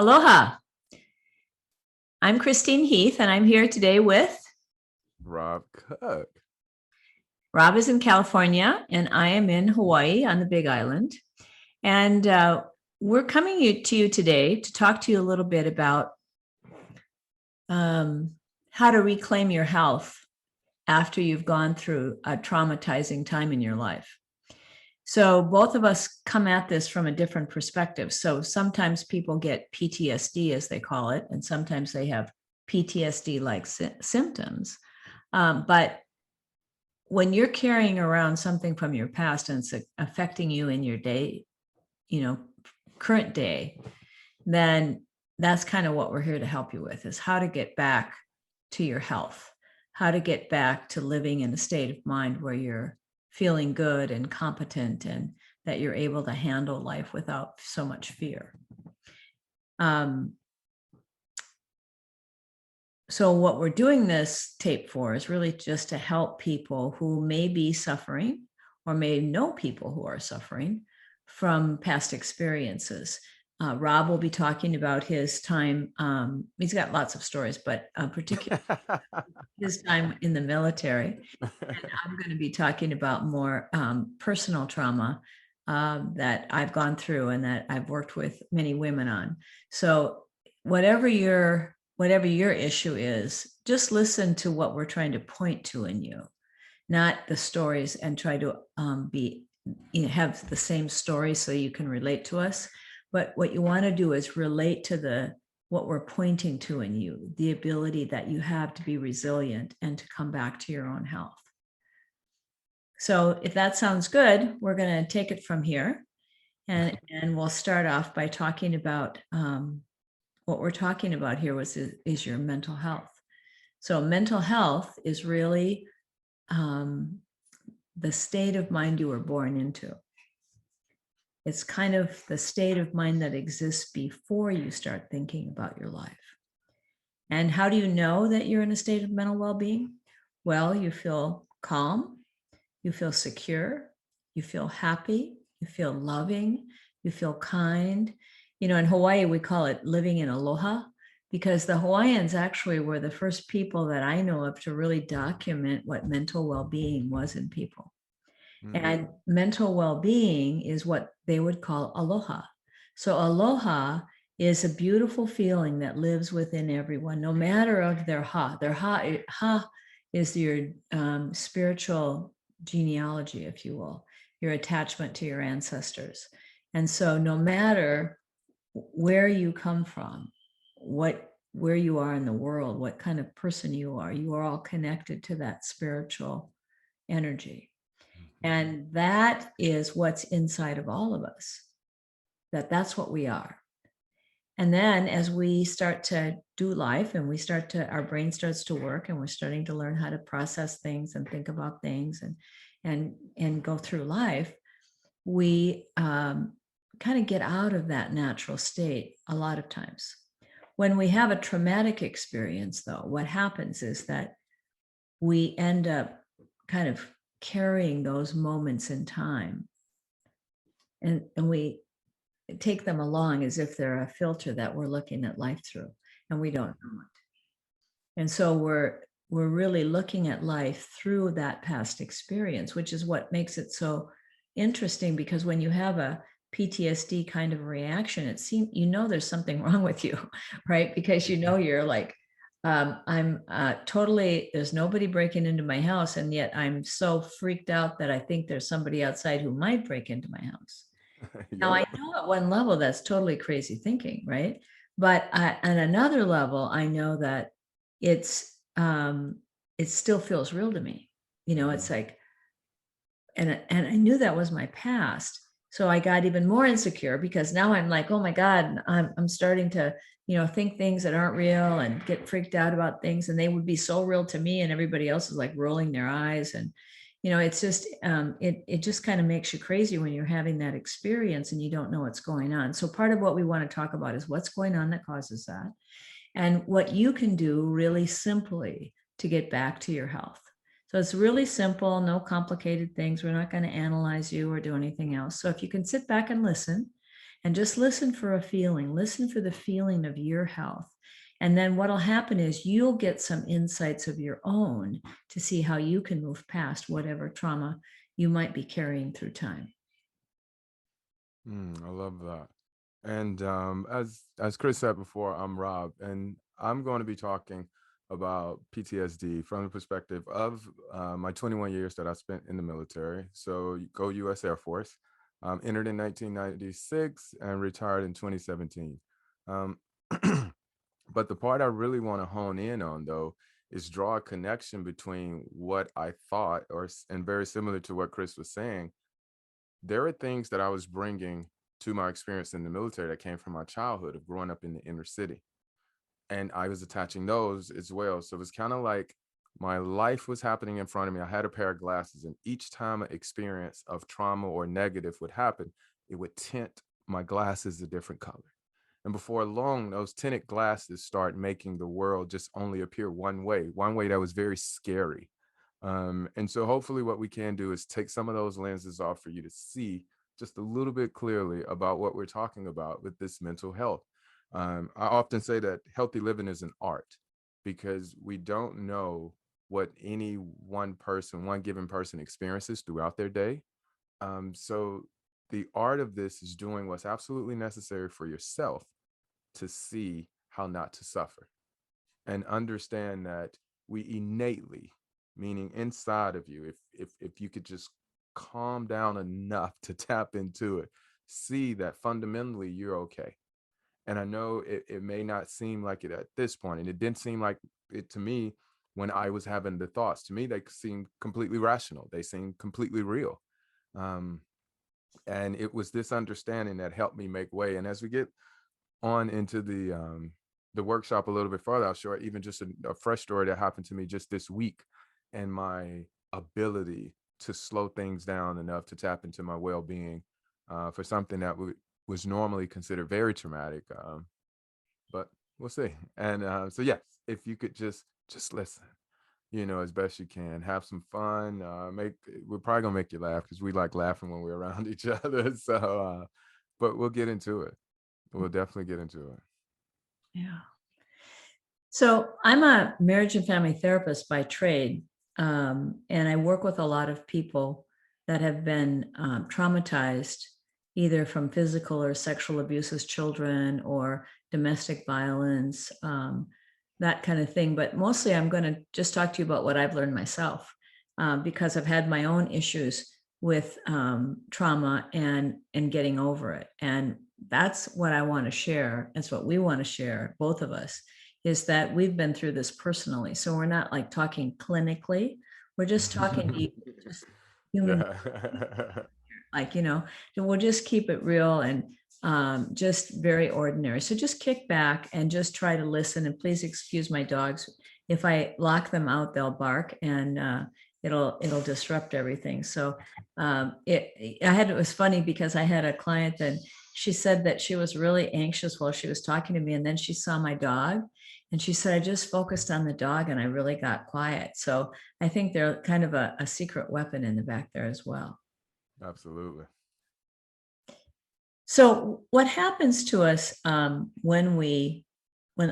Aloha. I'm Christine Heath, and I'm here today with Rob Cook. Rob is in California, and I am in Hawaii on the Big Island. And we're coming to you today to talk to you a little bit about how to reclaim your health after you've gone through a traumatizing time in your life. So both of us come at this from a different perspective. So sometimes people get PTSD, as they call it, and sometimes they have PTSD-like symptoms. But when you're carrying around something from your past and it's affecting you in your day, current day, then that's kind of what we're here to help you with, is how to get back to your health, how to get back to living in a state of mind where you're feeling good and competent and that you're able to handle life without so much fear. So what we're doing this tape for is really just to help people who may be suffering or may know people who are suffering from past experiences. Rob will be talking about his time. He's got lots of stories, but particularly his time in the military. And I'm going to be talking about more personal trauma that I've gone through and that I've worked with many women on. So whatever your issue is, just listen to what we're trying to point to in you, not the stories, and try to have the same story so you can relate to us. But what you want to do is relate to what we're pointing to in you, the ability that you have to be resilient and to come back to your own health. So if that sounds good, we're going to take it from here. And we'll start off by talking about what we're talking about here is your mental health. So mental health is really the state of mind you were born into. It's kind of the state of mind that exists before you start thinking about your life. And how do you know that you're in a state of mental well-being? Well, you feel calm, you feel secure, you feel happy, you feel loving, you feel kind. In Hawaii, we call it living in aloha, because the Hawaiians actually were the first people that I know of to really document what mental well-being was in people. And mental well-being is what they would call aloha. So aloha is a beautiful feeling that lives within everyone, no matter of their ha. Their ha is your spiritual genealogy, if you will, your attachment to your ancestors. And so no matter where you come from, where you are in the world, what kind of person you are all connected to that spiritual energy. And that is what's inside of all of us, that's what we are. And then as we start to do life and our brain starts to work and we're starting to learn how to process things and think about things and go through life, we kind of get out of that natural state a lot of times. When we have a traumatic experience, though, what happens is that we end up kind of carrying those moments in time, and we take them along as if they're a filter that we're looking at life through, and we don't know it. And so we're really looking at life through that past experience, which is what makes it so interesting, because when you have a PTSD kind of reaction, it seems there's something wrong with you, right? Because you're like, I'm totally, there's nobody breaking into my house, and yet I'm so freaked out that I think there's somebody outside who might break into my house. Now, I know at one level that's totally crazy thinking, right? But at another level, I know that it still feels real to me. It's like, and I knew that was my past. So I got even more insecure, because now I'm like, oh my God, I'm starting to, think things that aren't real and get freaked out about things. And they would be so real to me, and everybody else is like rolling their eyes. And, it's just, it just kind of makes you crazy when you're having that experience and you don't know what's going on. So part of what we want to talk about is what's going on that causes that, and what you can do really simply to get back to your health. So it's really simple, no complicated things. We're not going to analyze you or do anything else. So if you can sit back and listen, and just listen for a feeling, listen for the feeling of your health. And then what'll happen is you'll get some insights of your own to see how you can move past whatever trauma you might be carrying through time. I love that. And as Chris said before, I'm Rob, and I'm going to be talking about PTSD from the perspective of my 21 years that I spent in the military. So go U.S. Air Force. Entered in 1996 and retired in 2017. Um, but the part I really want to hone in on, though, is draw a connection between what I thought, and very similar to what Chris was saying, there are things that I was bringing to my experience in the military that came from my childhood of growing up in the inner city. And I was attaching those as well. So it was kind of like my life was happening in front of me. I had a pair of glasses, and each time an experience of trauma or negative would happen, it would tint my glasses a different color. And before long, those tinted glasses start making the world just only appear one way that was very scary. And so hopefully what we can do is take some of those lenses off for you to see just a little bit clearly about what we're talking about with this mental health. I often say that healthy living is an art because we don't know what any one person, one given person experiences throughout their day. So the art of this is doing what's absolutely necessary for yourself to see how not to suffer and understand that we innately, meaning inside of you, if you could just calm down enough to tap into it, see that fundamentally you're okay. And I know it may not seem like it at this point, and it didn't seem like it to me when I was having the thoughts. To me, they seemed completely rational. They seemed completely real. Um, and it was this understanding that helped me make way. And as we get on into the workshop a little bit further, I'll share even just a fresh story that happened to me just this week, and my ability to slow things down enough to tap into my well-being for something that was normally considered very traumatic. But we'll see. And so yes, if you could just listen, as best you can, have some fun. We're probably gonna make you laugh because we like laughing when we're around each other. So, but we'll get into it. We'll definitely get into it. Yeah. So I'm a marriage and family therapist by trade, and I work with a lot of people that have been traumatized either from physical or sexual abuse as children or domestic violence, that kind of thing. But mostly I'm going to just talk to you about what I've learned myself because I've had my own issues with trauma and getting over it. And that's what I want to share. That's what we want to share, both of us, is that we've been through this personally. So we're not like talking clinically. We're just talking to you, just human, Yeah. like, and we'll just keep it real and just very ordinary. So just kick back and just try to listen. And please excuse my dogs. If I lock them out, they'll bark and it'll disrupt everything. So it was funny because I had a client that she said that she was really anxious while she was talking to me. And then she saw my dog and she said, I just focused on the dog and I really got quiet. So I think they're kind of a secret weapon in the back there as well. Absolutely. So what happens to us when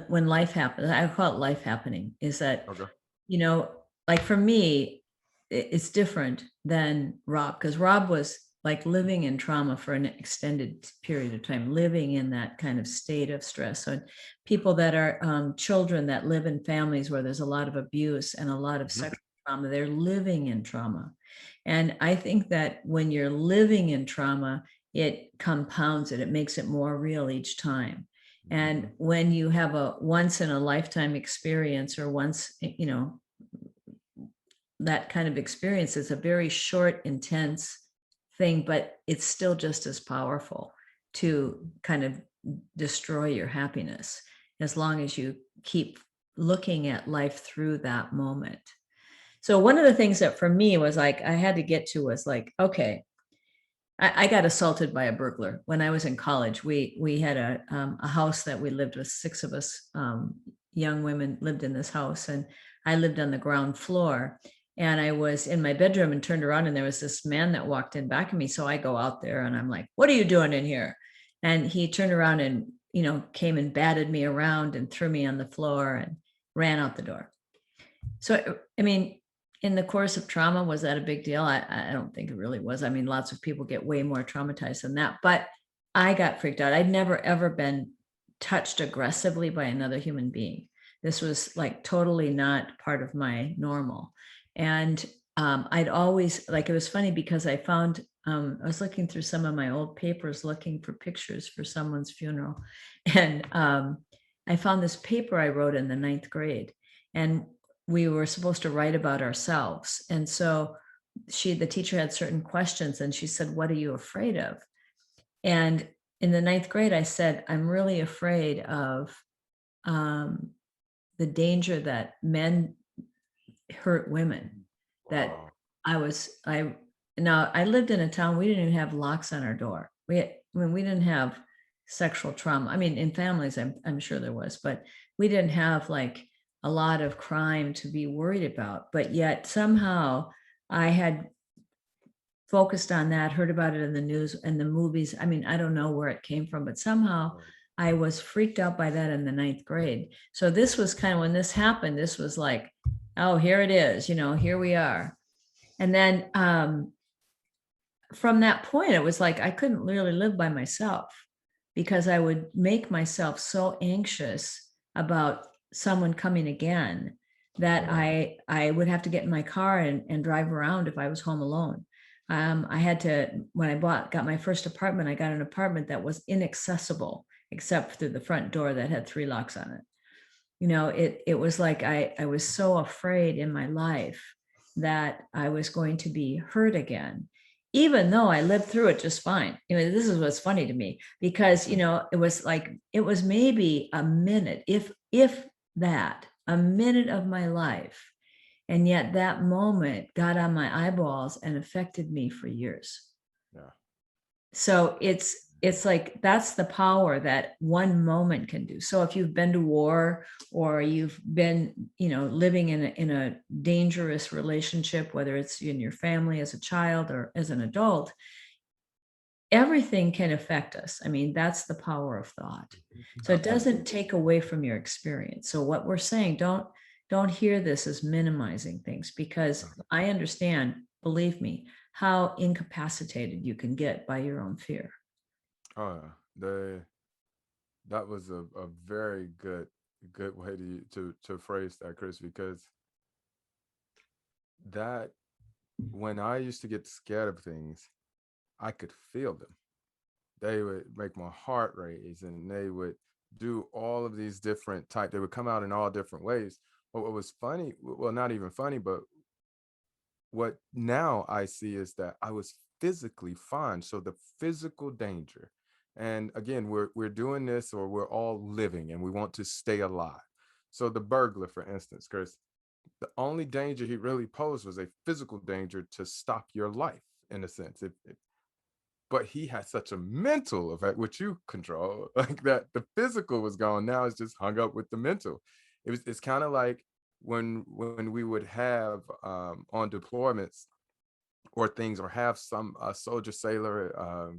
life happens, I call it life happening, is that, Okay. you know, like for me, it's different than Rob, because Rob was like living in trauma for an extended period of time, living in that kind of state of stress. So people that are children that live in families where there's a lot of abuse and a lot of Mhm. sexual trauma, they're living in trauma. And I think that when you're living in trauma, it compounds it, it makes it more real each time. And Mhm. when you have a once in a lifetime experience or once, that kind of experience is a very short, intense thing, but it's still just as powerful to kind of destroy your happiness as long as you keep looking at life through that moment. So one of the things that for me was like I had to get to was like, okay, I got assaulted by a burglar when I was in college. We had a house that we lived with, six of us young women lived in this house, and I lived on the ground floor. And I was in my bedroom and turned around, and there was this man that walked in back of me. So I go out there and I'm like, "What are you doing in here?" And he turned around and, came and batted me around and threw me on the floor and ran out the door. So, I mean, in the course of trauma, was that a big deal? I don't think it really was. I mean, lots of people get way more traumatized than that, but I got freaked out. I'd never ever been touched aggressively by another human being. This was like totally not part of my normal. And I'd always, like, it was funny because I found, I was looking through some of my old papers looking for pictures for someone's funeral. And I found this paper I wrote in the ninth grade. And we were supposed to write about ourselves. And so the teacher had certain questions and she said, "What are you afraid of?" And in the ninth grade, I said, "I'm really afraid of um, the danger that men hurt women." That Wow. I now I lived in a town, we didn't even have locks on our door. We didn't have sexual trauma. I mean, in families, I'm sure there was, but we didn't have like a lot of crime to be worried about. But yet somehow I had focused on that, heard about it in the news and the movies. I mean, I don't know where it came from, but somehow Right. I was freaked out by that in the ninth grade. So this was kind of when this happened, this was like, oh, here it is, here we are. And then from that point, it was like I couldn't really live by myself because I would make myself so anxious about someone coming again that Yeah. I would have to get in my car and drive around if I was home alone. I had to, when I got my first apartment, I got an apartment that was inaccessible except through the front door that had 3 locks on it. It was like I was so afraid in my life that I was going to be hurt again, even though I lived through it just fine. This is what's funny to me because, it was like it was maybe a minute, if that, a minute of my life. And yet that moment got on my eyeballs and affected me for years. Yeah. So it's like that's the power that one moment can do. So if you've been to war or you've been, living in a dangerous relationship, whether it's in your family as a child or as an adult, everything can affect us. I mean, that's the power of thought. So it doesn't Absolutely. take away from your experience. So what we're saying, don't hear this as minimizing things because I understand, believe me, how incapacitated you can get by your own fear. Oh, yeah. That was a very good way to phrase that, Chris, because that when I used to get scared of things, I could feel them. They would make my heart race and they would do all of these different type. They would come out in all different ways. But what was funny, well, not even funny, but what now I see is that I was physically fine. So the physical danger, and again, we're doing this, or we're all living, and we want to stay alive. So the burglar, for instance, Chris, the only danger he really posed was a physical danger to stop your life, in a sense. But he had such a mental effect, which you control, like that. The physical was gone. Now it's just hung up with the mental. It's kind of like when we would have on deployments or things, or have some soldier, sailor,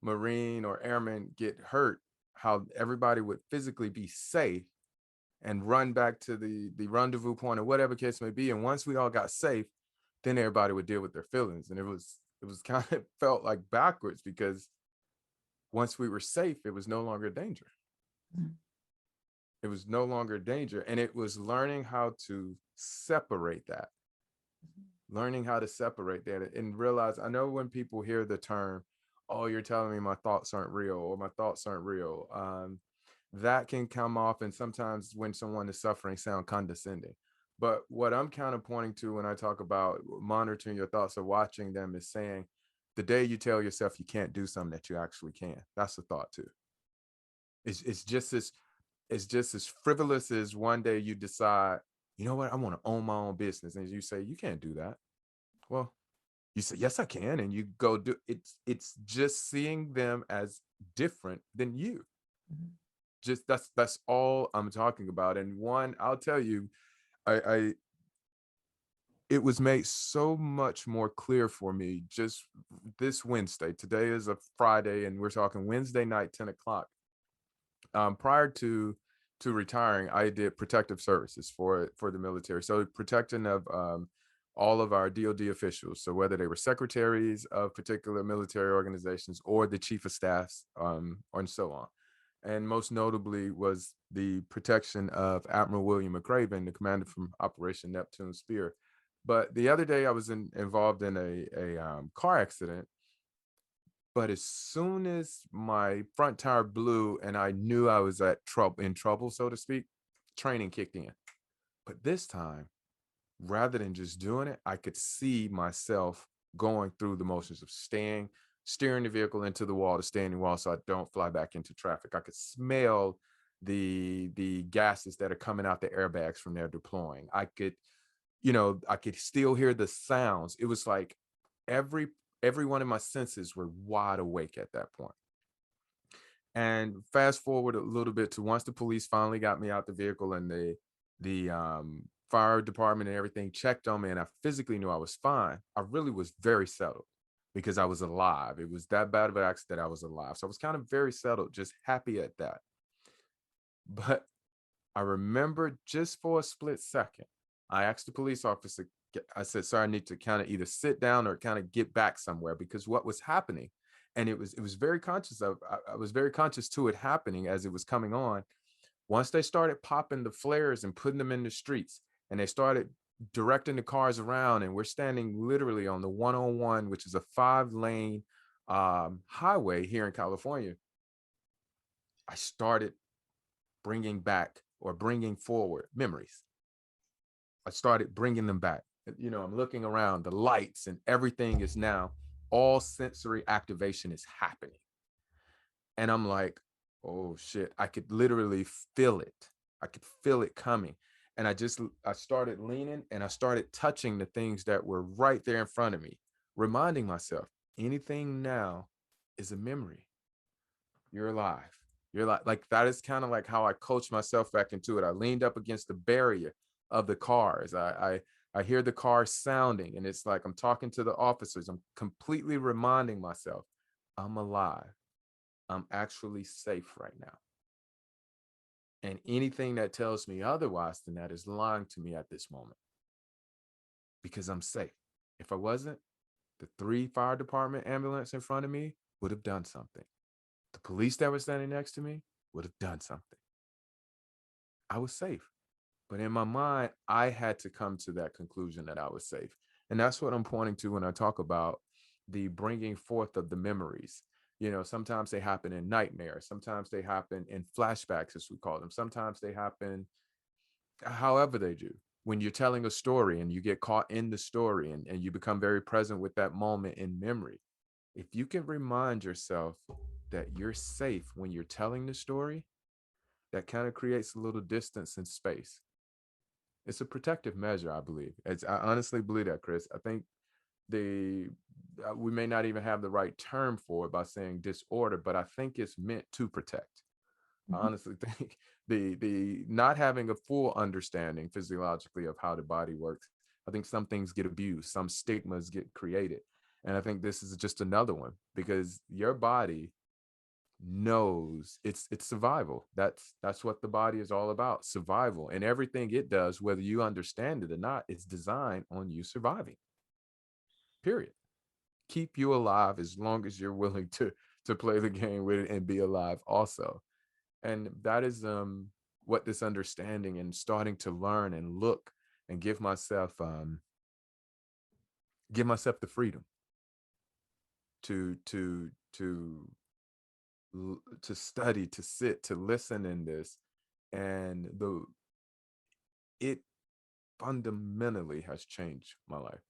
marine, or airman get hurt, how everybody would physically be safe and run back to the rendezvous point or whatever case may be. And once we all got safe, then everybody would deal with their feelings. And it was kind of felt like backwards, because once we were safe, it was no longer danger. Mhm. It was no longer danger. And it was learning how to separate that, learning how to separate that and realize. I know when people hear the term, "Oh, you're telling me my thoughts aren't real," or "My thoughts aren't real," that can come off, and sometimes when someone is suffering, sound condescending. But what I'm kind of pointing to when I talk about monitoring your thoughts or watching them is saying, the day you tell yourself you can't do something that you actually can, that's a thought too. It's just as frivolous as one day you decide, you know what, I want to own my own business, and you say you can't do that. Well, you say, yes, I can, and you go do it. It's just seeing them as different than you. Mhm. Just that's all I'm talking about. And one, I'll tell you, I it was made so much more clear for me just this Wednesday. Today is a Friday, and we're talking Wednesday night, 10 o'clock. Prior to retiring, I did protective services for the military. So protecting of all of our DoD officials. So whether they were secretaries of particular military organizations or the chief of staffs, and so on. And most notably was the protection of Admiral William McRaven, the commander from Operation Neptune Spear. But the other day, I was involved in a car accident. But as soon as my front tire blew and I knew I was in trouble, so to speak, training kicked in. But this time, rather than just doing it, I could see myself going through the motions of steering the vehicle into the wall, the standing wall, so I don't fly back into traffic. I could smell the gases that are coming out the airbags from their deploying. I could still hear the sounds. It was like every every one of my senses were wide awake at that point. And fast forward a little bit to once the police finally got me out the vehicle and the fire department and everything checked on me and I physically knew I was fine. I really was very settled because I was alive. It was that bad of an accident. I was alive. So I was kind of very settled, just happy at that. But I remember just for a split second, I asked the police officer, I said, "Sir, I need to kind of either sit down or kind of get back somewhere," because what was happening, and it was very conscious of, I was very conscious to it happening as it was coming on. Once they started popping the flares and putting them in the streets, and they started directing the cars around, and we're standing literally on the 101, which is a 5-lane highway here in California. I started bringing forward memories. I started bringing them back. I'm looking around, the lights and everything is now, all sensory activation is happening. And I'm like, oh shit, I could literally feel it. I could feel it coming. And I started leaning and I started touching the things that were right there in front of me, reminding myself, anything now is a memory. You're alive. You're like that is kind of like how I coached myself back into it. I leaned up against the barrier of the cars. I hear the car sounding, and it's like I'm talking to the officers. I'm completely reminding myself, I'm alive. I'm actually safe right now. And anything that tells me otherwise than that is lying to me at this moment because I'm safe. If I wasn't, the 3 fire department ambulance in front of me would have done something. The police that were standing next to me would have done something. I was safe. But in my mind, I had to come to that conclusion that I was safe. And that's what I'm pointing to when I talk about the bringing forth of the memories. Sometimes they happen in nightmares. Sometimes they happen in flashbacks, as we call them. Sometimes they happen however they do. When you're telling a story and you get caught in the story and you become very present with that moment in memory, if you can remind yourself that you're safe when you're telling the story, that kind of creates a little distance and space. It's a protective measure, I believe. I honestly believe that, Chris. I think the we may not even have the right term for it by saying disorder, but I think it's meant to protect. I Mhm. honestly think the not having a full understanding physiologically of how the body works. I think some things get abused, some stigmas get created, and I think this is just another one because your body knows it's survival. That's what the body is all about, survival. And everything it does, whether you understand it or not, it's designed on you surviving. Period. Keep you alive as long as you're willing to play the game with it and be alive also. And that is what this understanding and starting to learn and look and give myself the freedom to to to to study, to sit, to listen in this. And the it fundamentally has changed my life.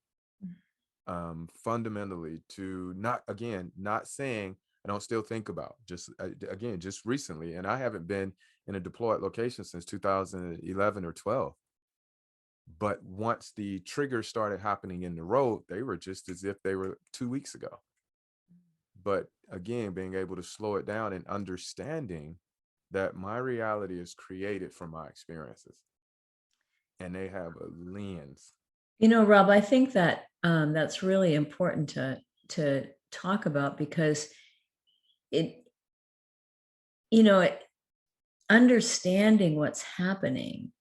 Fundamentally, to not, again, not saying I don't still think about, just again, just recently, and I haven't been in a deployed location since 2011 or 12. But once the triggers started happening in the road, they were just as if they were 2 weeks ago. But again, being able to slow it down and understanding that my reality is created from my experiences and they have a lens. Rob, I think that that's really important to talk about because it, you know, it, understanding what's happening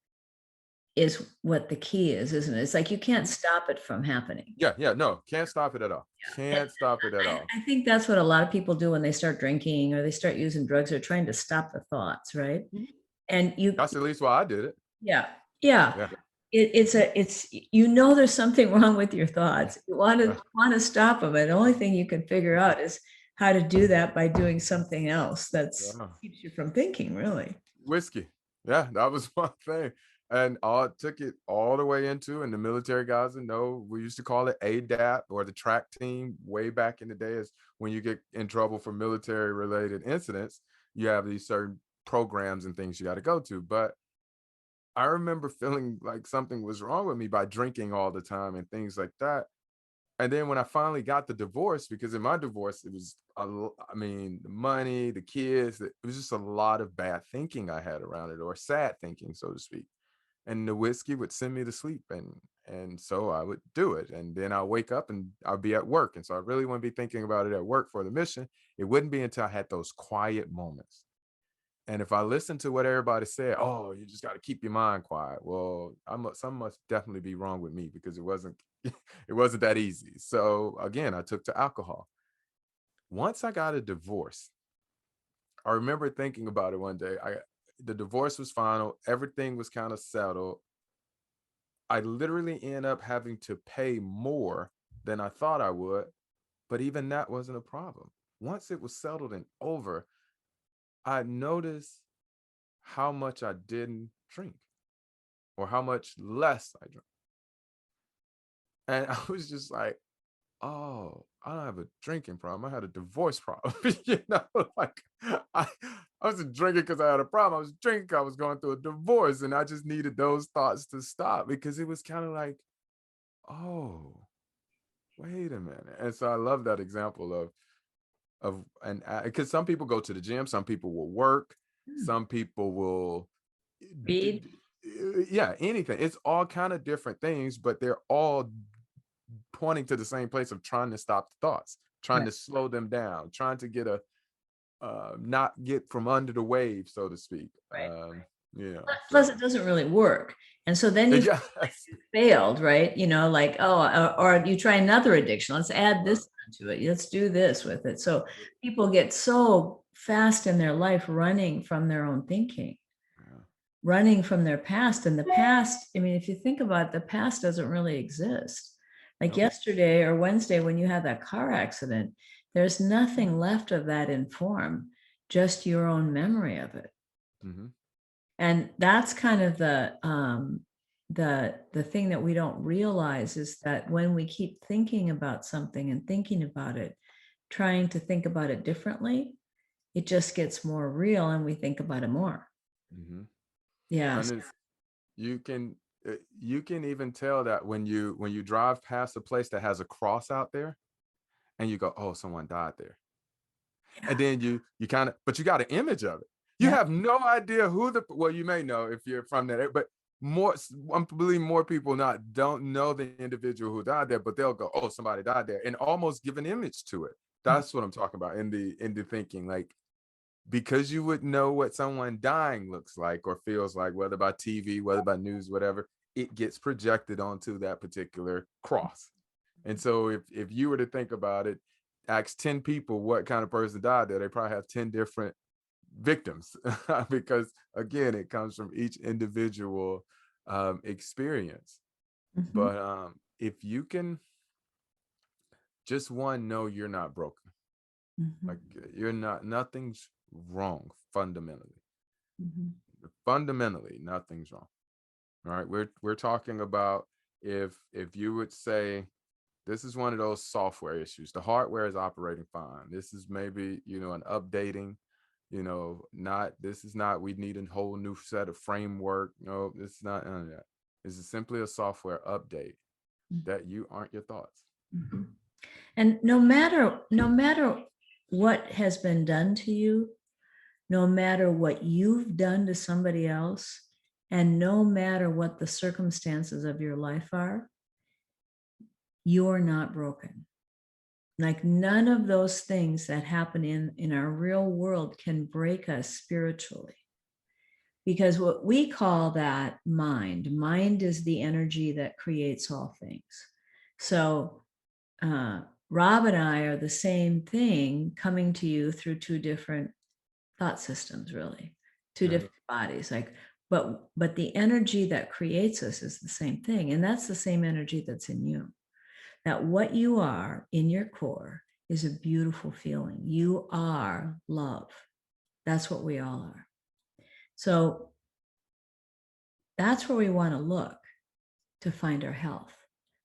is what the key is, isn't it? It's like you can't Mhm. stop it from happening. Yeah, yeah, no, can't stop it at all. And Can't stop it at all. I think that's what a lot of people do when they start drinking or they start using drugs. They're trying to stop the thoughts, right? Mhm. And That's at least why I did it. yeah, yeah. Yeah. It's there's something wrong with your thoughts. You want to stop them, and the only thing you can figure out is how to do that by doing something else that's Yeah. keeps you from thinking, really. Whiskey. Yeah, that was one thing. And all took it all the way into, and the military guys that know, we used to call it ADAP, or the track team way back in the day, is when you get in trouble for military related incidents, you have these certain programs and things you got to go to. But I remember feeling like something was wrong with me by drinking all the time and things like that. And then when I finally got the divorce, because in my divorce, it was, I mean, the money, the kids, it was just a lot of bad thinking I had around it, or sad thinking, so to speak. And the whiskey would send me to sleep, and so I would do it, and then I'll wake up and I'll be at work, and so I really wouldn't be thinking about it at work for the mission. It wouldn't be until I had those quiet moments. And if I listen to what everybody said, oh, you just got to keep your mind quiet. Well, something must definitely be wrong with me, because it wasn't it wasn't that easy. So again, I took to alcohol. Once I got a divorce, I remember thinking about it one day. The divorce was final, everything was kind of settled. I literally end up having to pay more than I thought I would, but even that wasn't a problem. Once it was settled and over, I noticed how much I didn't drink, or how much less I drank. And I was just like, oh, I don't have a drinking problem. I had a divorce problem. Like I, I wasn't drinking because I had a problem. I was drinking 'cause I was going through a divorce, and I just needed those thoughts to stop, because it was kind of like, oh, wait a minute. And so I love that example and because some people go to the gym, some people will work, Hmm. some people will Read. yeah, anything. It's all kind of different things, but they're all pointing to the same place of trying to stop the thoughts, trying Right. to slow them down, trying to get a not get from under the wave, so to speak. Right. Plus, So it doesn't really work. And so then you feel like yes. you failed, right? Like, oh, or you try another addiction. Let's add Uh, this to it. Let's do this with it. So people get so fast in their life running from their own thinking, yeah. running from their past. And the past, I mean, if you think about it, the past doesn't really exist. Like Nope. yesterday or Wednesday when you had that car accident, there's nothing left of that in form, just your own memory of it. Hmm. And that's kind of the thing that we don't realize is that when we keep thinking about something and thinking about it, trying to think about it differently, it just gets more real and we think about it more. Hmm. Yes. And it's, you can you can even tell that when you drive past a place that has a cross out there, and you go, oh, someone died there. Yeah. And then you kind of, but you got an image of it. You Yeah. have no idea who the, well, you may know if you're from that, but more, I believe more people not don't know the individual who died there, but they'll go, oh, somebody died there, and almost give an image to it. That's what I'm talking about in the thinking, like, because you would know what someone dying looks like or feels like, whether by TV, whether by news, whatever, it gets projected onto that particular cross. And so if you were to think about it, ask 10 people what kind of person died there, they probably have 10 different victims, because again, it comes from each individual experience. Mhm. But if you can just, one, know you're not broken, Mhm. like you're not, nothing's wrong fundamentally. Mhm. Fundamentally, nothing's wrong. All right, we're talking about, if you would say, this is one of those software issues. The hardware is operating fine. This is maybe, an updating, not, this is not, we need a whole new set of framework. No, it's not none of that. This is simply a software update, that you aren't your thoughts. Mhm. And no matter what has been done to you, no matter what you've done to somebody else, and no matter what the circumstances of your life are, you're not broken. Like none of those things that happen in our real world can break us spiritually. Because what we call that mind is the energy that creates all things. So Rob and I are the same thing coming to you through two different thought systems, really, two Yeah. different bodies. Like, but the energy that creates us is the same thing. And that's the same energy that's in you. That what you are in your core is a beautiful feeling. You are love. That's what we all are. So that's where we want to look to find our health,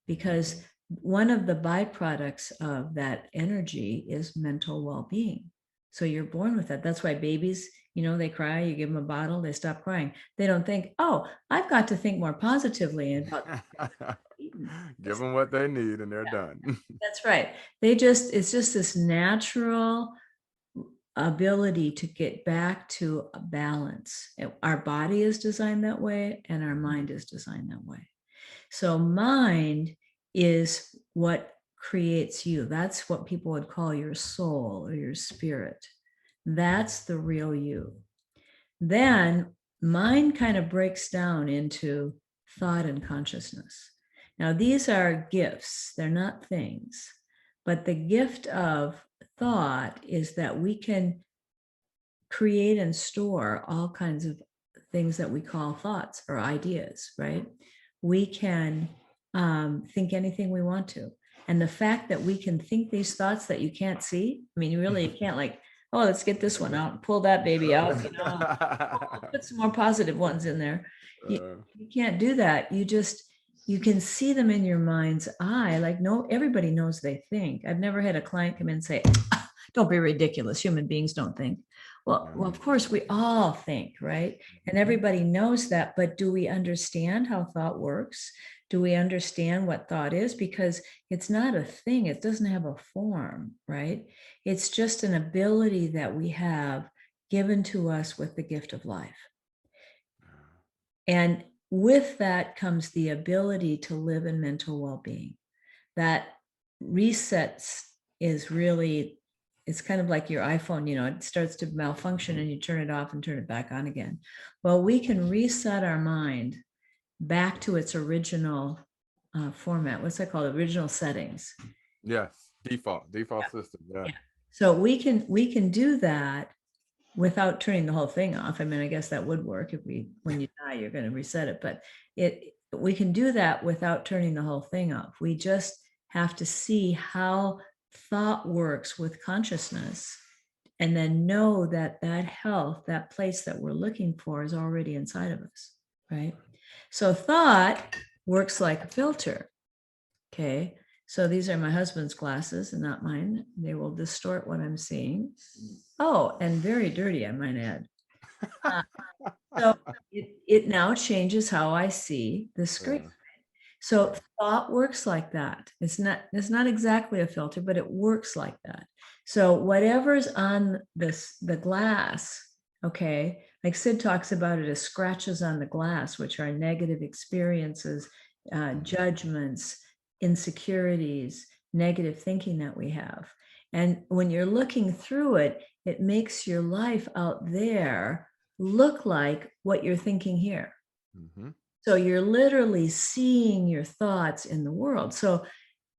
because one of the byproducts of that energy is mental well-being. So you're born with that. That's why babies, they cry, you give them a bottle, they stop crying. They don't think, oh, I've got to think more positively about Give them what they need and they're done. that's right. It's just this natural ability to get back to a balance. Our body is designed that way and our mind is designed that way. So mind is what creates you. That's what people would call your soul or your spirit. That's the real you. Then mind kind of breaks down into thought and consciousness. Now, these are gifts, they're not things. But the gift of thought is that we can create and store all kinds of things that we call thoughts or ideas, right? We can think anything we want to. And the fact that we can think these thoughts that you can't see, I mean, you can't like, oh, let's get this one out and pull that baby out, put some more positive ones in there. You can't do that. You can see them in your mind's eye. Like, no, everybody knows they think. I've never had a client come in and say, don't be ridiculous. Human beings don't think. Well, of course we all think, right? And everybody knows that, but do we understand how thought works? Do we understand what thought is? Because it's not a thing. It doesn't have a form, right? It's just an ability that we have given to us with the gift of life. And with that comes the ability to live in mental well-being. That resets is really, it's kind of like your iPhone, it starts to malfunction and you turn it off and turn it back on again. Well, we can reset our mind back to its original format. What's that called? Original settings. Yes, default system. Yeah. So we can do that without turning the whole thing off. I mean, I guess that would work if when you die, you're going to reset it, but we can do that without turning the whole thing off. We just have to see how thought works with consciousness and then know that health, that place that we're looking for is already inside of us, right? So thought works like a filter. Okay. So these are my husband's glasses and not mine. They will distort what I'm seeing. Oh, and very dirty, I might add. So it now changes how I see the screen. So thought works like that. It's not exactly a filter, but it works like that. So whatever's on the glass, okay, like Sid talks about it as scratches on the glass, which are negative experiences, judgments, insecurities, negative thinking that we have. And when you're looking through it, it makes your life out there look like what you're thinking here. So you're literally seeing your thoughts in the world. So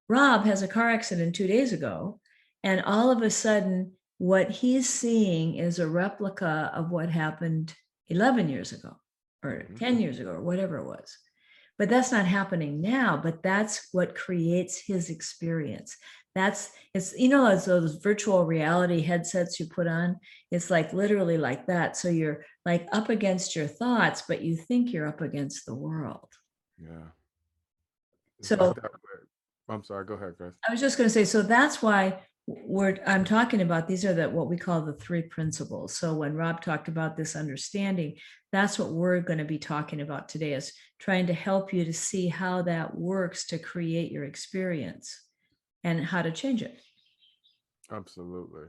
Rob has a car accident 2 days ago, and all of a sudden, what he's seeing is a replica of what happened 11 years ago or 10 years ago or whatever it was. But that's not happening now, but that's what creates his experience. It's those virtual reality headsets you put on. It's like literally like that. So you're like up against your thoughts, but you think you're up against the world. Yeah. So like that. I'm sorry, go ahead, Chris. I was just going to say, so that's why I'm talking about, these are what we call the three principles. So when Rob talked about this understanding, that's what we're going to be talking about today, is trying to help you to see how that works to create your experience and how to change it. Absolutely.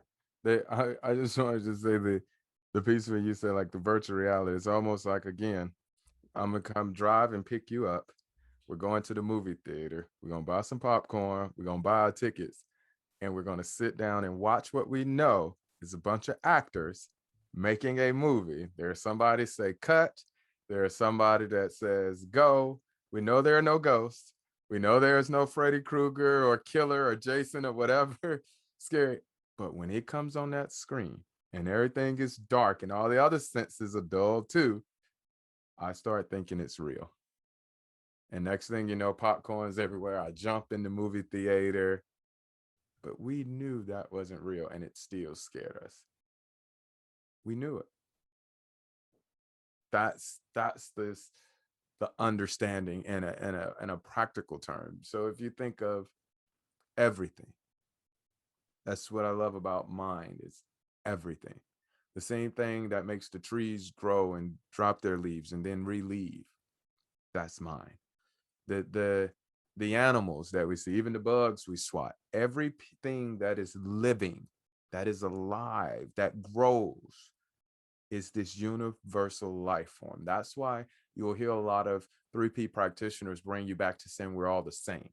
I just wanted to say the piece where you said like the virtual reality, it's almost like, again, I'm gonna come drive and pick you up. we're going to the movie theater. We're going to buy some popcorn. We're going to buy our tickets, and we're going to sit down and watch what we know is a bunch of actors making a movie. There's somebody say cut. There's somebody that says go. We know there are no ghosts. We know there is no Freddy Krueger or killer or Jason or whatever scary. But when it comes on that screen and everything is dark and all the other senses are dull too, I start thinking it's real. And next thing you know, popcorn's everywhere. I jump in the movie theater, but we knew that wasn't real, and it still scared us. We knew it. That's the understanding in a practical term. So if you think of everything, that's what I love about mind, is everything. The same thing that makes the trees grow and drop their leaves and then relieve, that's mine. The animals that we see, even the bugs we swat, everything that is living, that is alive, that grows, is this universal life form. That's why you'll hear a lot of 3P practitioners bring you back to saying we're all the same.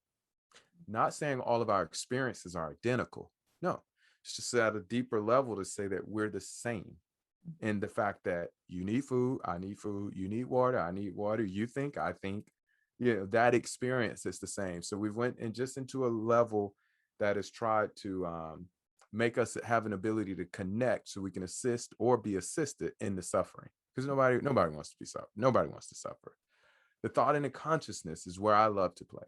Not saying all of our experiences are identical. No, it's just at a deeper level to say that we're the same in the fact that you need food, I need food, you need water, I need water, you think, I think, that experience is the same. So we went and just into a level that has tried to make us have an ability to connect so we can assist or be assisted in the suffering, because nobody wants to be suffer. Nobody wants to suffer. The thought and the consciousness is where I love to play,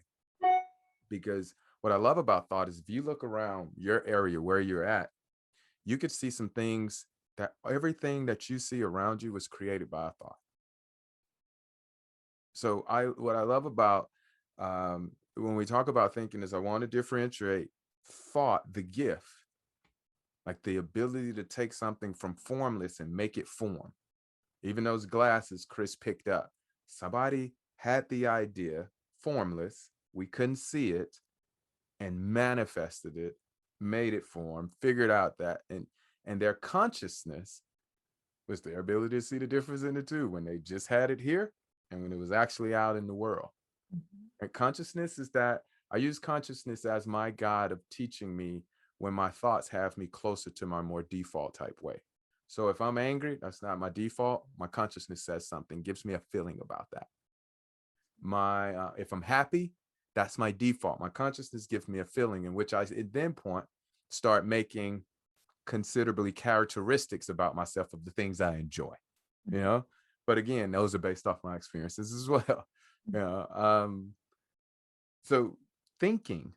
because what I love about thought is if you look around your area where you're at, you could see some things that everything that you see around you was created by a thought. So what I love about when we talk about thinking is I want to differentiate thought, the gift, like the ability to take something from formless and make it form. Even those glasses Chris picked up, somebody had the idea, formless, we couldn't see it, and manifested it, made it form, figured out that, and their consciousness was their ability to see the difference in the two when they just had it here and when it was actually out in the world. And consciousness is that I use consciousness as my guide of teaching me when my thoughts have me closer to my more default type way. So if I'm angry, that's not my default. My consciousness says something, gives me a feeling about that. If I'm happy, that's my default. My consciousness gives me a feeling in which I at then point start making considerably characteristics about myself of the things I enjoy, but again, those are based off my experiences as well. So thinking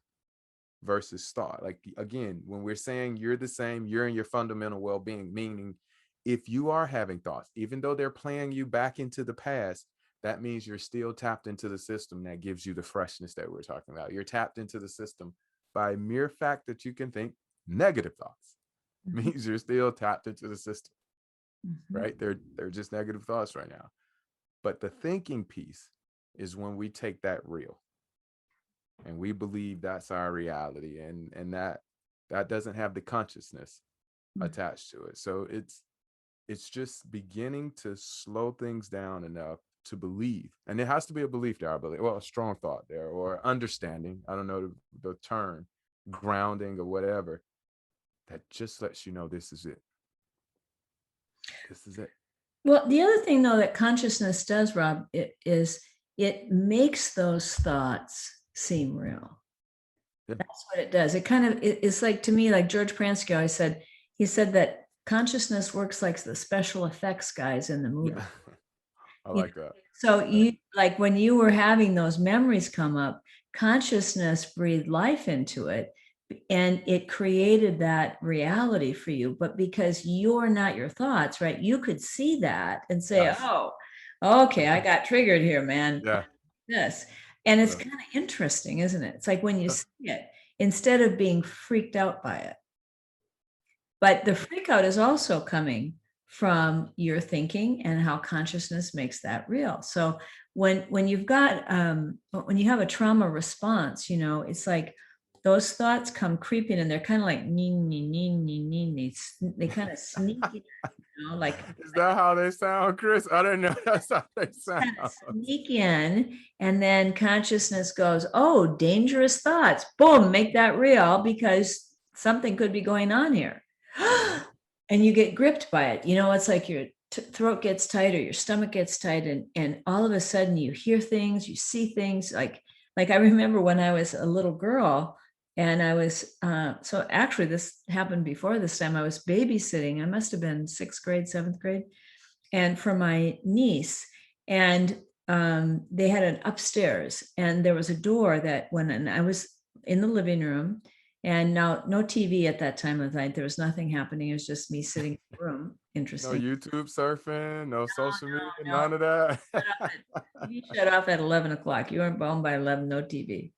versus thought, like again, when we're saying you're the same, you're in your fundamental well-being, meaning if you are having thoughts, even though they're playing you back into the past, that means you're still tapped into the system that gives you the freshness that we're talking about. You're tapped into the system by mere fact that you can think negative thoughts. Means you're still tapped into the system, right? They're just negative thoughts right now. But the thinking piece is when we take that real and we believe that's our reality, and that doesn't have the consciousness attached to it. So it's just beginning to slow things down enough to believe, and it has to be a belief there, I believe, well, a strong thought there, or understanding, I don't know the term, grounding or whatever, that just lets you know this is it. This is it. Well, the other thing, though, that consciousness does, Rob, it makes those thoughts seem real. Yeah. That's what it does. It kind of, it's like, to me, like George Pransky always said, he said that consciousness works like the special effects guys in the movie. Yeah. I like that. So like when you were having those memories come up, consciousness breathed life into it, and it created that reality for you. But because you're not your thoughts, right? You could see that and say, yes. Oh, okay, I got triggered here, man. Yeah. This. And it's kind of interesting, isn't it? It's like when you see it, instead of being freaked out by it. But the freak out is also coming from your thinking and how consciousness makes that real. So when you've got when you have a trauma response, it's like those thoughts come creeping, and they're kind of like they kind of sneak like Is that how they sound, Chris? I didn't know that's how they sound. kind of sneak in, and then consciousness goes, oh, dangerous thoughts, boom, make that real, because something could be going on here. Mhm. And you get gripped by it. It's like your throat gets tight or your stomach gets tight, and all of a sudden you hear things, you see things. Like I remember when I was a little girl, and I was so actually this happened before this time. I was babysitting. I must have been 6th grade, 7th grade, and for my niece, and they had an upstairs, and there was a door that went in. I was in the living room, and now no TV at that time of night. There was nothing happening. It was just me sitting in the room. No Interesting. YouTube surfing, no social media, No, none of that. TV shut off at 11 o'clock. You weren't home by 11. No TV.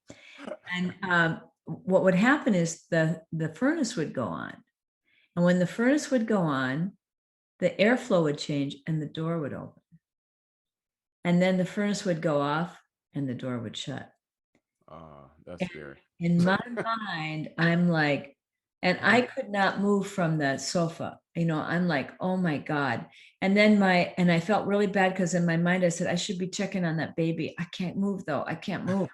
And what would happen is the furnace would go on, and when the furnace would go on, the airflow would change, and the door would open. And then the furnace would go off and the door would shut. That's And scary. in my mind, I'm like, and I could not move from that sofa. I'm like, oh my God. And then I felt really bad because in my mind I said, I should be checking on that baby. I can't move though. I can't move.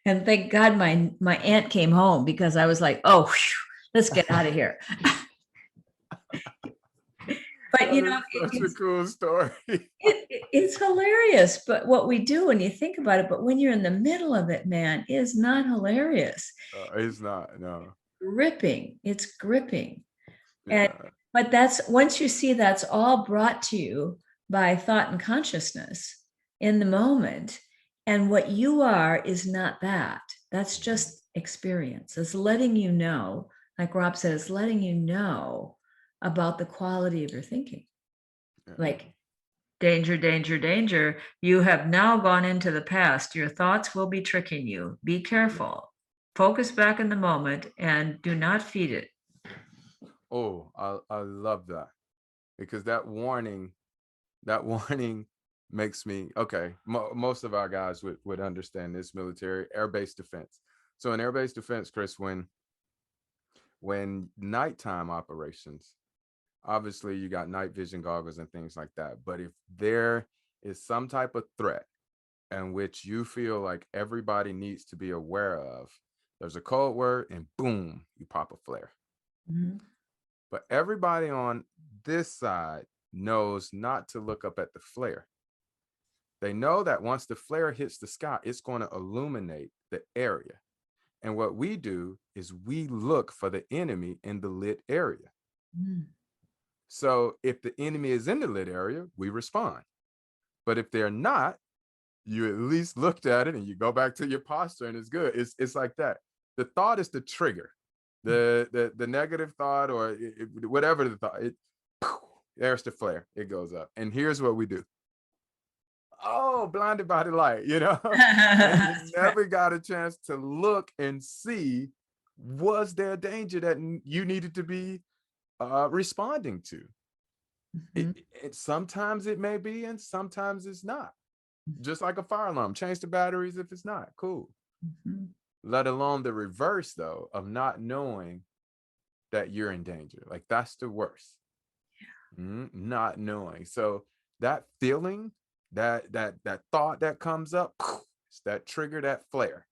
And thank God my aunt came home, because I was like, oh, whew, let's get out of here. But That is such a cool story. it's hilarious, but what we do when you think about it, but when you're in the middle of it, man, is not hilarious. It's not, no. Gripping. It's gripping. And Yeah. but that's, once you see that's all brought to you by thought and consciousness in the moment, and what you are is not that. That's just experience. It's letting you know, like Rob said, it's letting you know about the quality of your thinking. Yeah. Like, danger, danger, danger. You have now gone into the past. Your thoughts will be tricking you. Be careful. Focus back in the moment and do not feed it. Oh, I love that, because that warning makes me okay. Most of our guys would understand this: military, air base defense. So in air base defense, Chris, when nighttime operations, obviously you got night vision goggles and things like that. But if there is some type of threat in which you feel like everybody needs to be aware of, there's a code word, and boom, you pop a flare. Mhm. But everybody on this side knows not to look up at the flare. They know that once the flare hits the sky, it's going to illuminate the area. And what we do is we look for the enemy in the lit area. Mm. So if the enemy is in the lit area, we respond. But if they're not, you at least looked at it and you go back to your posture and it's good. It's like that. The thought is the trigger. The negative thought, or whatever the thought, there's the flare. It goes up. And here's what we do. Oh, blinded by the light, and you That's right. never got a chance to look and see, was there danger that you needed to be responding to. Mhm. Sometimes it may be, and sometimes it's not. Just like a fire alarm, change the batteries if it's not. Cool. Mhm. Let alone the reverse, though, of not knowing that you're in danger. Like, that's the worst. Not knowing. So that feeling, that thought that comes up, it's that trigger, that flare.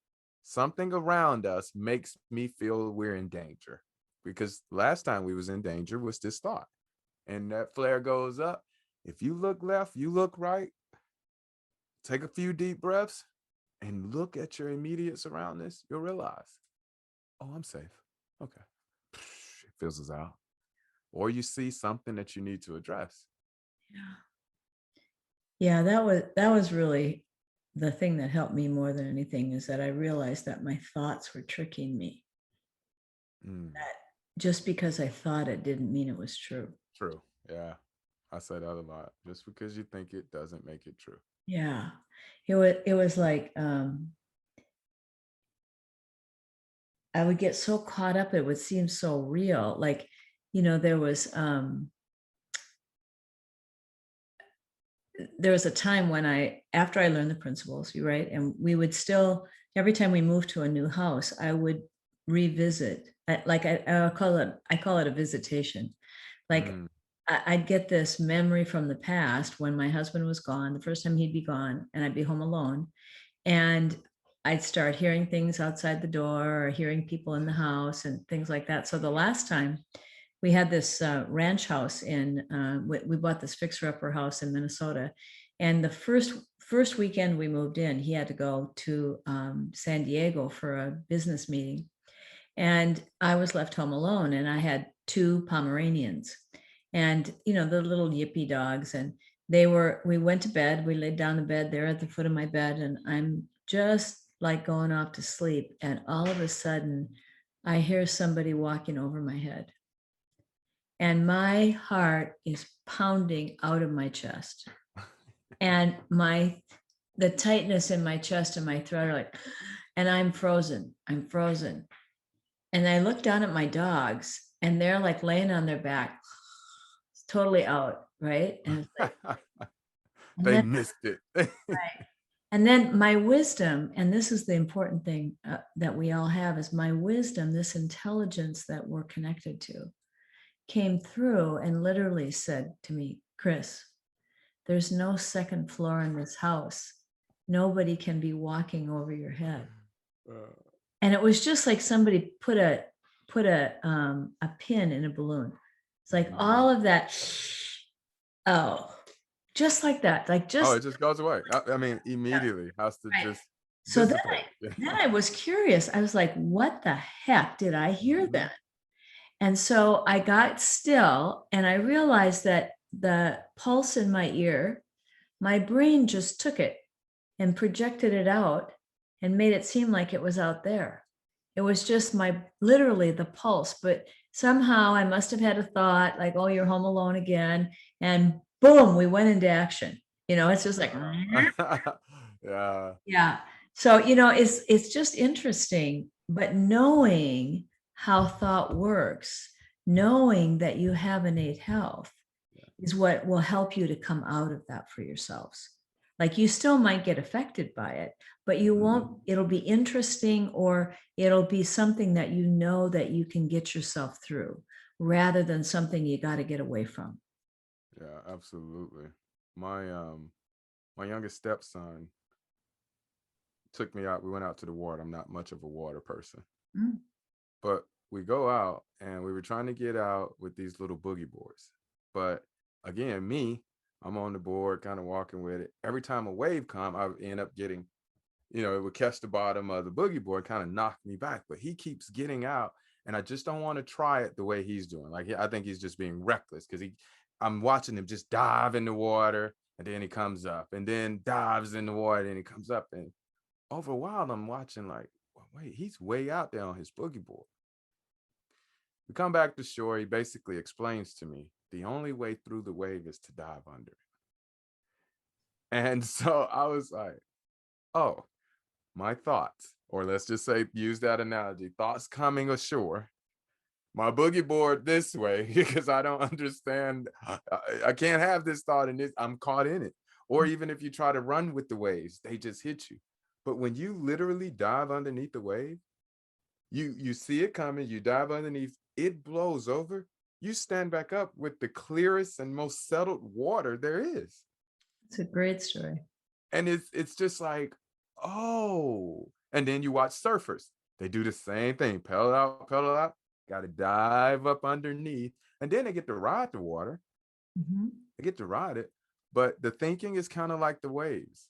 Something around us makes me feel we're in danger, because last time we was in danger was this thought, and that flare goes up. If you look left, you look right, take a few deep breaths and look at your immediate surroundings, you'll realize, oh, I'm safe. Okay. It fizzles out. Or you see something that you need to address. Yeah, that was really the thing that helped me more than anything, is that I realized that my thoughts were tricking me. Mm, That just because I thought it didn't mean it was true. true. Yeah. I say that a lot. Just because you think it doesn't make it true. Yeah. It was like I would get so caught up, it would seem so real. Like, there was a time when after I learned the principles, you right, and we would still, every time we moved to a new house, I would revisit. I call it a visitation. Like, Mm, I'd get this memory from the past when my husband was gone, the first time he'd be gone, and I'd be home alone. And I'd start hearing things outside the door or hearing people in the house and things like that. So the last time we had this ranch house we bought this fixer-upper house in Minnesota. And the first weekend we moved in, he had to go to San Diego for a business meeting. And I was left home alone, and I had two Pomeranians, and the little yippy dogs. And we went to bed, we laid down in bed there at the foot of my bed, and I'm just like going off to sleep. And all of a sudden, I hear somebody walking over my head. And my heart is pounding out of my chest. And the tightness in my chest and my throat are like, and I'm frozen. I'm frozen. And I look down at my dogs, and they're like laying on their back, totally out, right? And it's like, and They then, missed it. right. And then my wisdom, and this is the important thing that we all have, is my wisdom, this intelligence that we're connected to, came through and literally said to me, Chris, there's no second floor in this house. Nobody can be walking over your head. And it was just like somebody put a pin in a balloon. It's like all of that. Oh, just like that. Like Oh, just it just goes away. I mean, yeah, immediately has to right. just So dissipate. then I was curious. I was like, what the heck did I hear Mhm. then? And so I got still, and I realized that the pulse in my ear, my brain just took it and projected it out and made it seem like it was out there. It was just literally the pulse, but somehow I must have had a thought like, oh, you're home alone again. And boom, we went into action. It's just like, Yeah. yeah. So, it's just interesting, but knowing how thought works, knowing that you have innate health is what will help you to come out of that for yourselves. Like you still might get affected by it, but you won't, it'll be interesting, or it'll be something that that you can get yourself through rather than something you got to get away from. Yeah, absolutely. My youngest stepson took me out. We went out to the water. I'm not much of a water person, Mm. but we go out and we were trying to get out with these little boogie boards. But again, I'm on the board, kind of walking with it. Every time a wave come, I end up getting, it would catch the bottom of the boogie board, kind of knock me back. But he keeps getting out, and I just don't want to try it the way he's doing. Like I think he's just being reckless because I'm watching him just dive in the water, and then he comes up, and then dives in the water, and he comes up, and over a while I'm watching like, wait, he's way out there on his boogie board. We come back to shore. He basically explains to me the only way through the wave is to dive under it. And so I was like, oh, my thoughts, or let's just say, use that analogy, thoughts coming ashore, my boogie board this way, because I don't understand. I can't have this thought in this. I'm caught in it. Or even if you try to run with the waves, they just hit you. But when you literally dive underneath the wave, you see it coming, you dive underneath, it blows over, you stand back up with the clearest and most settled water there is. It's a great story. And it's just like, oh. And then you watch surfers. They do the same thing. Pedal out, got to dive up underneath. And then they get to ride the water. Mm-hmm. They get to ride it. But the thinking is kind of like the waves.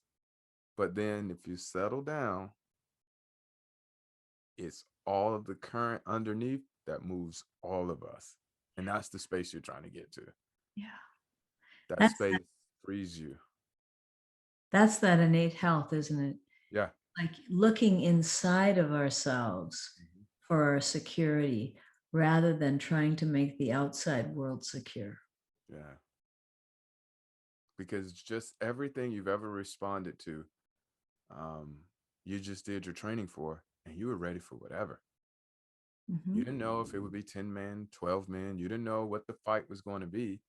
But then if you settle down, it's all of the current underneath that moves all of us. And that's the space you're trying to get to. Yeah. That That's space frees you. that's that innate health, isn't it? Yeah. Like looking inside of ourselves Mhm. for our security rather than trying to make the outside world secure. Yeah. Because just everything you've ever responded to, um, you just did your training for, and you were ready for whatever. You Mm-hmm. didn't know if it would be 10 men, 12 men. You didn't know what the fight was going to be.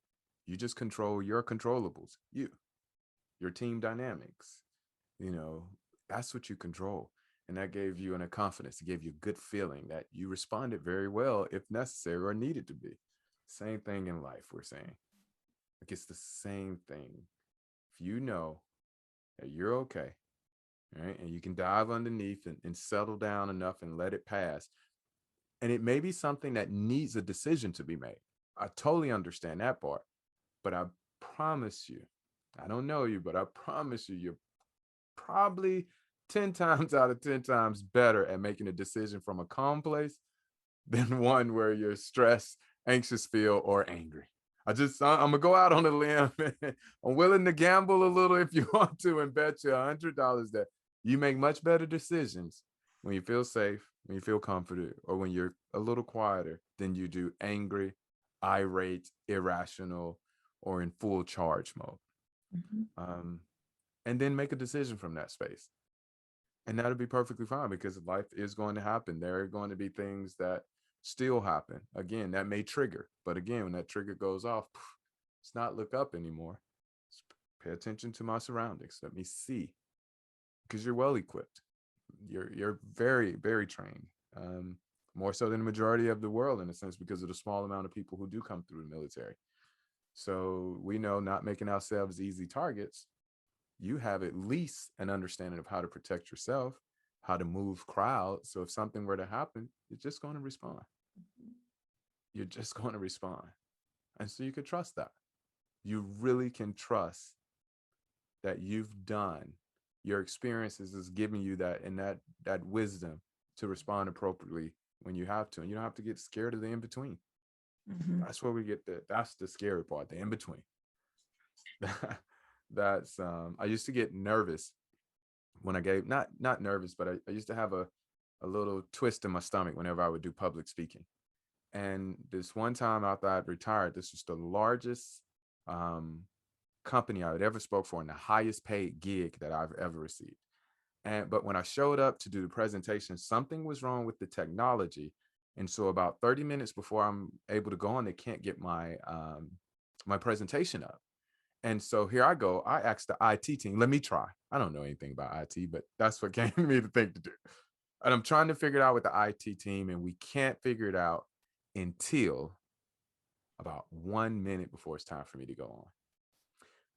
You just control your controllables, your team dynamics. You know, that's what you control. And that gave you a confidence. It gave you a good feeling that you responded very well if necessary or needed to be. Same thing in life, we're saying. Like it's the same thing. If you know that you're okay, right, and you can dive underneath and settle down enough and let it pass, and it may be something that needs a decision to be made. I totally understand that part, but I promise you, I don't know you, but I promise you, you're probably 10 times out of 10 times better at making a decision from a calm place than one where you're stressed, anxious, feel, or angry. I'm gonna go out on a limb. I'm willing to gamble a little if you want to, and bet you $100 that you make much better decisions when you feel safe, when you feel comforted, or when you're a little quieter than you do angry, irate, irrational, or in full charge mode. Mhm. Um, and then make a decision from that space. And that'll be perfectly fine because life is going to happen. There are going to be things that still happen. Again, that may trigger. But again, when that trigger goes off, it's not look up anymore. It's pay attention to my surroundings. Let me see. Because you're well equipped. You're very, very trained. More so than the majority of the world in a sense, because of the small amount of people who do come through the military. So we know not making ourselves easy targets, you have at least an understanding of how to protect yourself, how to move crowds. So if something were to happen, you're just going to respond. You're just going to respond. And so you could trust that. You really can trust that you've done your experiences is giving you that and that wisdom to respond appropriately when you have to. And you don't have to get scared of the in between. Mhm. That's where we get that's the scary part, the in between. That's I used to get nervous when I gave not nervous, but I used to have a little twist in my stomach whenever I would do public speaking. And this one time after I'd retired, this was the largest um, company I had ever spoke for and the highest paid gig that I've ever received. And but when I showed up to do the presentation, something was wrong with the technology. And so about 30 minutes before I'm able to go on, they can't get my presentation up. And so here I go. I asked the IT team, let me try. I don't know anything about IT, but that's what came to me to think to do. And I'm trying to figure it out with the IT team, and we can't figure it out until about 1 minute before it's time for me to go on.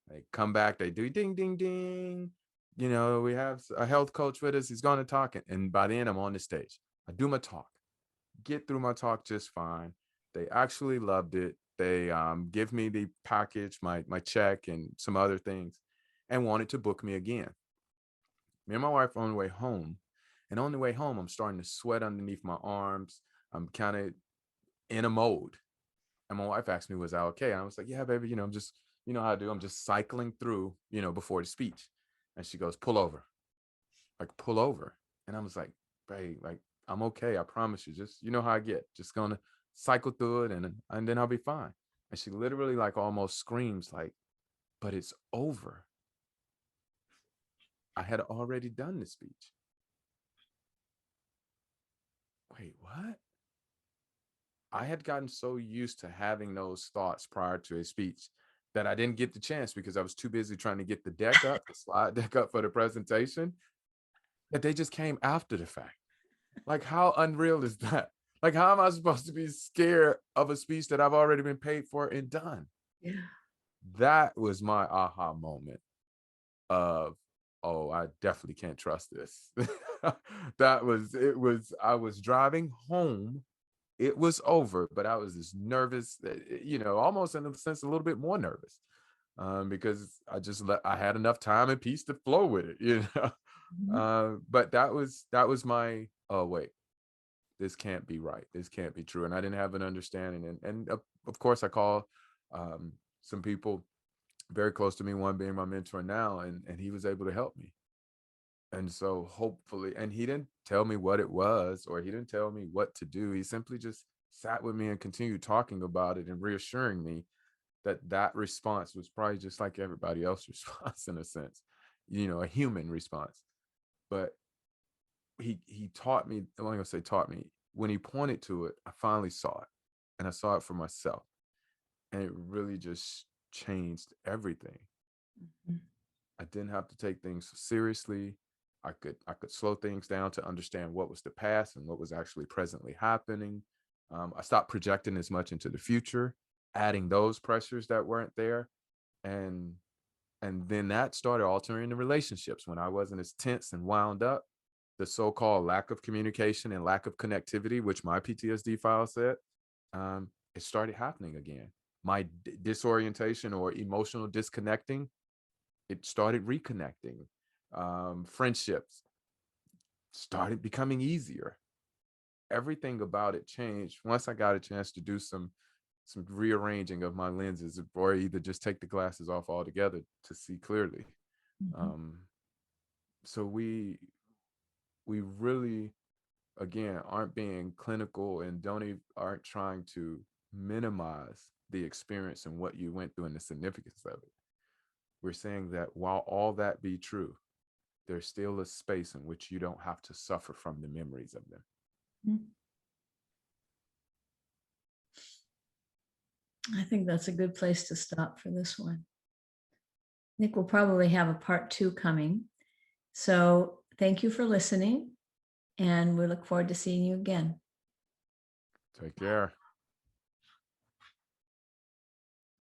They come back, they do ding, ding, ding. You know, we have a health coach with us. He's going to talk. And by then, I'm on the stage. I do my talk, get through my talk just fine. They actually loved it. They give me the package, my check, and some other things, and wanted to book me again. Me and my wife are on the way home, and on the way home, I'm starting to sweat underneath my arms. I'm kind of in a mode, and my wife asked me, "Was I okay?" And I was like, "Yeah, baby. I'm just, you know how I do. I'm just cycling through, before the speech." And she goes, "Pull over, like pull over." And I was like, "Babe, like I'm okay. I promise you. Just you know how I get. Just gonna cycle through it, and then I'll be fine." And she literally like almost screams like, "But it's over. I had already done the speech." Wait, what? I had gotten so used to having those thoughts prior to a speech that I didn't get the chance because I was too busy trying to get the deck up, the slide deck up for the presentation, that they just came after the fact. Like, how unreal is that? Like, how am I supposed to be scared of a speech that I've already been paid for and done? Yeah. That was my aha moment of, oh, I definitely can't trust this. I was driving home. It was over, but I was as nervous, almost in a sense, a little bit more nervous because I had enough time and peace to flow with it. Mhm. But that was my, oh, wait, this can't be right. This can't be true. And I didn't have an understanding. And of course, I call some people very close to me, one being my mentor now, and he was able to help me. And so hopefully, and he didn't tell me what it was or he didn't tell me what to do. He simply just sat with me and continued talking about it and reassuring me that response was probably just like everybody else's response in a sense, a human response. But he taught me, I'm not gonna say taught me, when he pointed to it, I finally saw it and I saw it for myself. And it really just changed everything. Mhm. I didn't have to take things seriously. I could slow things down to understand what was the past and what was actually presently happening. I stopped projecting as much into the future, adding those pressures that weren't there. and then that started altering the relationships when I wasn't as tense and wound up. The so-called lack of communication and lack of connectivity, which my PTSD file said, it started happening again. My disorientation or emotional disconnecting, it started reconnecting. Friendships started becoming easier. Everything about it changed once I got a chance to do some rearranging of my lenses, or either just take the glasses off altogether to see clearly. Um, so we really, again, aren't being clinical and aren't trying to minimize the experience and what you went through and the significance of it. We're saying that while all that be true, there's still a space in which you don't have to suffer from the memories of them. I think that's a good place to stop for this one. I think we'll probably have a part 2 coming. So thank you for listening, and we look forward to seeing you again. Take care.